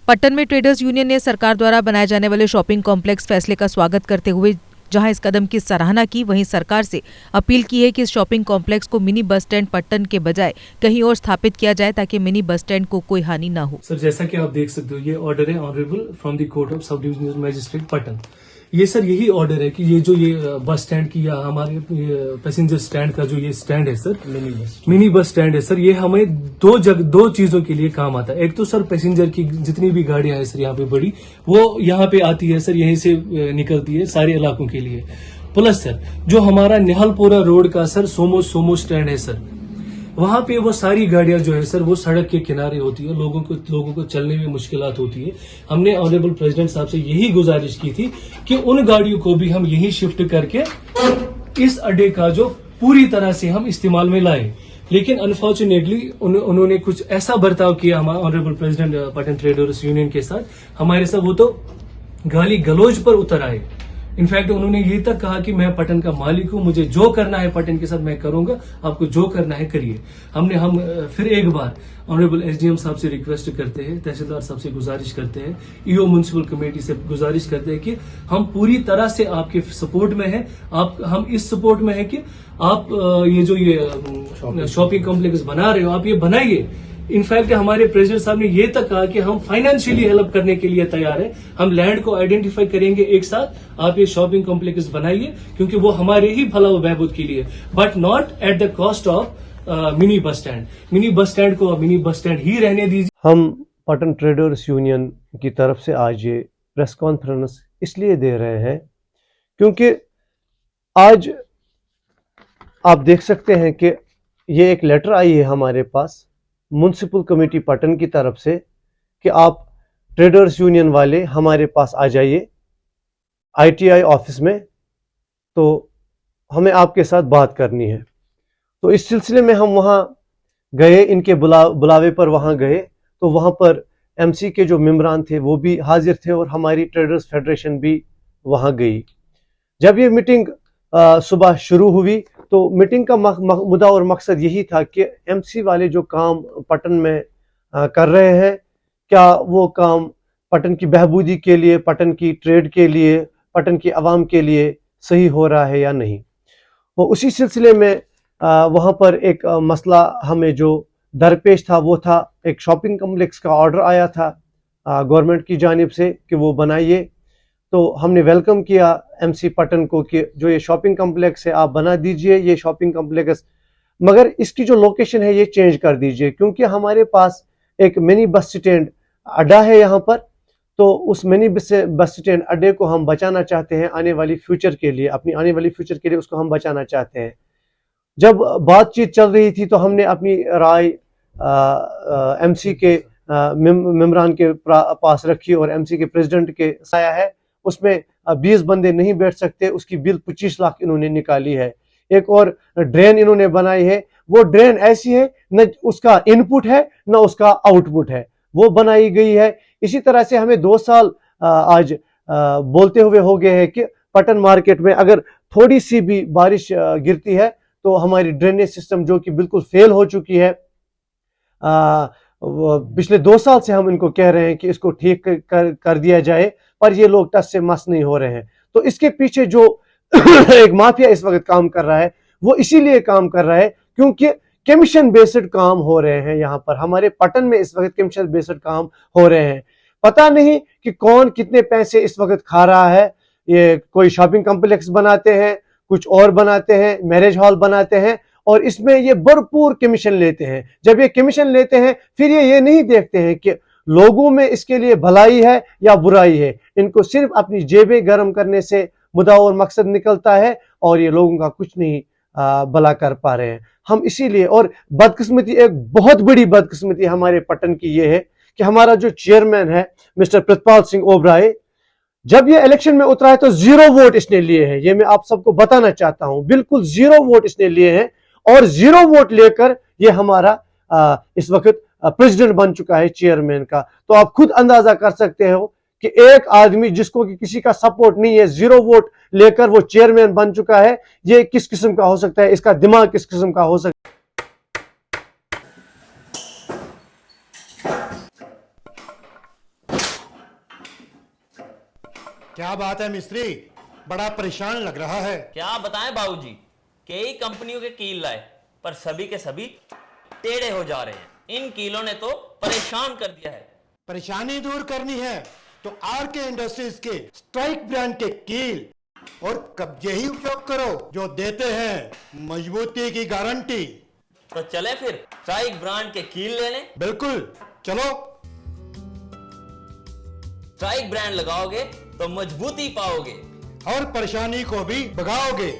पट्टन में traders union ने सरकार द्वारा बनाए जाने वाले शॉपिंग कॉम्प्लेक्स फैसले का स्वागत करते हुए जहां इस कदम की सराहना की, वहीं सरकार से अपील की है कि इस शॉपिंग कॉम्प्लेक्स को मिनी बस स्टैंड पट्टन के बजाय कहीं और स्थापित किया जाए ताकि मिनी बस स्टैंड को कोई हानि न हो। सर, जैसा कि आप देख सकते हो, ये ऑर्डर है honourable from the court of sub divisional magistrate Pattan. ये सर यही ऑर्डर है कि ये जो ये बस स्टैंड की या हमारे पैसेंजर स्टैंड का जो ये स्टैंड है सर, मिनी बस स्टैंड है सर, ये हमें दो चीजों के लिए काम आता है। एक तो सर पैसेंजर की जितनी भी गाड़ियां हैं सर यहाँ पे बड़ी, वो यहाँ पे आती है सर, यहीं से निकलती है सारे इलाकों के लिए। प्लस सर जो हमारा निहालपुरा रोड का सर सोमो स्टैंड है सर, वहां पे वो सारी गाड़ियां जो है सर वो सड़क के किनारे होती है, लोगों को चलने में मुश्किलात होती है। हमने ऑनरेबल प्रेसिडेंट साहब से यही गुजारिश की थी कि उन गाड़ियों को भी हम यही शिफ्ट करके इस अड्डे का जो पूरी तरह से हम इस्तेमाल में लाए। लेकिन अनफॉर्चुनेटली उन्होंने कुछ ऐसा बर्ताव किया हमारा honourable president Pattan traders union के साथ, हमारे साथ वो तो गाली गलौज पर उतर आए। इनफैक्ट उन्होंने ये तक कहा कि मैं पट्टन का मालिक हूं, मुझे जो करना है पट्टन के साथ मैं करूंगा, आपको जो करना है करिए। हम फिर एक बार ऑनरेबल एसडीएम साहब से रिक्वेस्ट करते हैं, तहसीलदार साहब से गुजारिश करते हैं, ईओ म्युनिसिपल कमेटी से गुजारिश करते हैं कि हम पूरी तरह से आपके सपोर्ट में हैं। हम इस सपोर्ट में हैं कि आप ये जो शॉपिंग कॉम्प्लेक्स बना रहे हो, आप ये बनाइए। इनफैक्ट हमारे प्रेसिडेंट साहब ने ये तक कहा कि हम फाइनेंशियली हेल्प करने के लिए तैयार हैं, हम लैंड को आइडेंटिफाई करेंगे एक साथ, आप ये शॉपिंग कॉम्प्लेक्स बनाइए, क्योंकि वो हमारे ही भला व बहबूद के लिए, but not at the cost of mini bus stand. Mini bus stand को मिनी बस स्टैंड ही रहने दीजिए। हम पट्टन ट्रेडर्स यूनियन की तरफ से आज ये प्रेस कॉन्फ्रेंस इसलिए दे रहे हैं क्योंकि आज आप देख सकते हैं कि ये एक लेटर आई है हमारे पास म्युनिसिपल कमेटी पट्टन की तरफ से कि आप ट्रेडर्स यूनियन वाले हमारे पास आ जाइए आईटीआई ऑफिस में, तो हमें आपके साथ बात करनी है। तो इस सिलसिले में हम वहाँ गए, इनके बुलावे पर वहाँ गए, तो वहाँ पर एमसी के जो मेंबरान थे वो भी हाजिर थे और हमारी ट्रेडर्स फेडरेशन भी वहाँ गई। जब ये मीटिंग सुबह शुरू हुई तो मीटिंग का मुद्दा और मकसद यही था कि एमसी वाले जो काम पट्टन में कर रहे हैं, क्या वो काम पट्टन की बहबूदी के लिए, पट्टन की ट्रेड के लिए, पट्टन की आवाम के लिए सही हो रहा है या नहीं। तो उसी सिलसिले में वहाँ पर एक मसला हमें जो दरपेश था वो था, एक शॉपिंग कम्प्लेक्स का ऑर्डर आया था गवर्नमेंट की जानिब से कि वो बनाइए। तो हमने वेलकम किया एमसी पट्टन को कि जो ये शॉपिंग कम्प्लेक्स है आप बना दीजिए ये शॉपिंग कम्प्लेक्स, मगर इसकी जो लोकेशन है ये चेंज कर दीजिए, क्योंकि हमारे पास एक मिनी बस स्टैंड अड्डा है यहाँ पर। तो उस मिनी बस स्टैंड अड्डे को हम बचाना चाहते हैं आने वाली फ्यूचर के लिए, अपनी आने वाली फ्यूचर के लिए उसको हम बचाना चाहते हैं। जब बातचीत चल रही थी तो हमने अपनी राय एमसी के मेंबरान के पास रखी और एमसी के प्रेसिडेंट के साया है, उसमें 20 बंदे नहीं बैठ सकते, उसकी बिल 25 लाख इन्होंने निकाली है। एक और ड्रेन इन्होंने बनाई है, वो ड्रेन ऐसी है न उसका इनपुट है न उसका आउटपुट है, वो बनाई गई है। इसी तरह से हमें 2 साल आज बोलते हुए हो गए हैं कि पट्टन मार्केट में अगर थोड़ी सी भी बारिश गिरती है तो हमारी ड्रेनेज सिस्टम जो कि बिल्कुल फेल हो चुकी है, पिछले 2 साल से हम इनको कह रहे हैं कि इसको ठीक कर दिया जाए, पर ये लोग टस से मस नहीं हो रहे हैं। तो इसके पीछे जो एक माफिया इस वक्त काम कर रहा है वो इसीलिए काम कर रहा है क्योंकि कमीशन बेस्ड काम हो रहे हैं। यहाँ पर हमारे पट्टन में इस वक्त कमीशन बेस्ड काम हो रहे हैं। पता नहीं कि कौन कितने पैसे इस वक्त खा रहा है। ये कोई शॉपिंग कॉम्प्लेक्स बनाते हैं, कुछ और बनाते हैं, मैरिज हॉल बनाते हैं और इसमें ये भरपूर कमीशन लेते हैं। जब ये कमीशन लेते हैं फिर ये नहीं देखते हैं कि लोगों में इसके लिए भलाई है या बुराई है। इनको सिर्फ अपनी जेबें गर्म करने से मुद्दा और मकसद निकलता है और ये लोगों का कुछ नहीं भला कर पा रहे हैं। हम इसीलिए, और बदकिस्मती, एक बहुत बड़ी बदकिस्मती हमारे पट्टन की ये है कि हमारा जो चेयरमैन है मिस्टर प्रितपाल सिंह ओबराय, जब ये इलेक्शन में उतरा है तो 0 वोट इसने लिए हैं। ये मैं आप सबको बताना चाहता हूं, बिल्कुल 0 वोट इसने लिए हैं और 0 वोट लेकर ये हमारा इस वक्त प्रेसिडेंट बन चुका है चेयरमैन का। तो आप खुद अंदाजा कर सकते हो कि एक आदमी जिसको कि किसी का सपोर्ट नहीं है 0 वोट लेकर वो चेयरमैन बन चुका है, ये किस किस्म का हो सकता है, इसका दिमाग किस किस्म का हो सकता है। क्या बात है मिस्त्री, बड़ा परेशान लग रहा है। क्या बताएं बाबूजी, कई कंपनियों के कील लाए पर सभी के सभी टेढ़े हो जा रहे हैं। इन कीलों ने तो परेशान कर दिया है। परेशानी दूर करनी है तो आरके इंडस्ट्रीज के स्ट्राइक ब्रांड के कील और कब्जे ही उपयोग करो, जो देते हैं मजबूती की गारंटी। तो चले फिर स्ट्राइक ब्रांड के कील लेने। बिल्कुल, चलो। स्ट्राइक ब्रांड लगाओगे तो मजबूती पाओगे और परेशानी को भी भगाओगे।